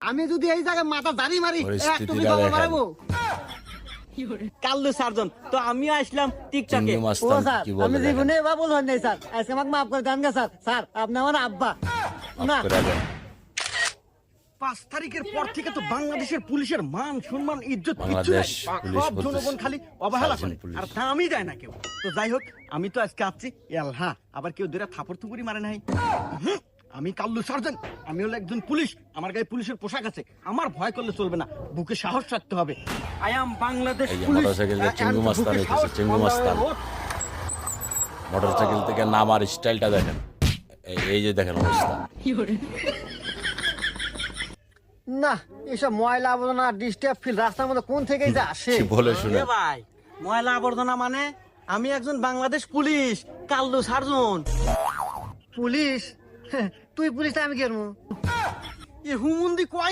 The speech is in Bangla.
আমি যদি এই জায়গায় মাথা দাঁড়ি মারি তুমি পরিস্থিতিটা খবর দেখেন। মারাবো। কাল্লু সার্জন তো আমিও আসলাম টিকটকে চিংড়ি ও মাস্তান স্যার কি আমি বলে জীবনে বাবুল হন নাই স্যার, আজকে আমাকে মাফ করে দেন গা স্যার। স্যার আপনি আমার আব্বা না। 5 তারিখের পর থেকে তো বাংলাদেশের পুলিশের মান সম্মান ইজ্জত কিচ্ছু নাই। বাংলাদেশ পুলিশ সব বলতেছে, জনগণ খালি অবহেলা করে সার্জন পুলিশ। আর দামই দেয় না কেউ। তো যাই হোক আমি তো আজকে আসছি হ্যাঁ, আবার কেউ দুরা থাপড় থুপুরি মারে নাই। আমি কাল্লু সার্জন, আমি হলো একজন পুলিশ, আমার গায়ে পুলিশের পোশাক আছে, আমার ভয় করলে চলবে না, বুকে সাহস রাখতে হবে। আই অ্যাম বাংলাদেশ এই যে পুলিশ। মোটরসাইকেলে চিঙ্গু মাস্তান বুকে হইতেছে, সাহস, চিঙ্গু on the Mustan. road। Motorcycle থেকে নামার স্টাইলটা দেখেন, এই যে দেখেন অবস্থা। না এসব ময়লা আবর্জনা ডিস্টার্ব ফিল রাস্তার মধ্যে কোন থেকে যে আসে। কি বলে শুনে এ ভাই ময়লা আবর্জনা মানে আমি একজন Bangladesh police Kallu surgeon. Police? তুই পুলিশ আমি কেন? এ হুমুন্দি কয়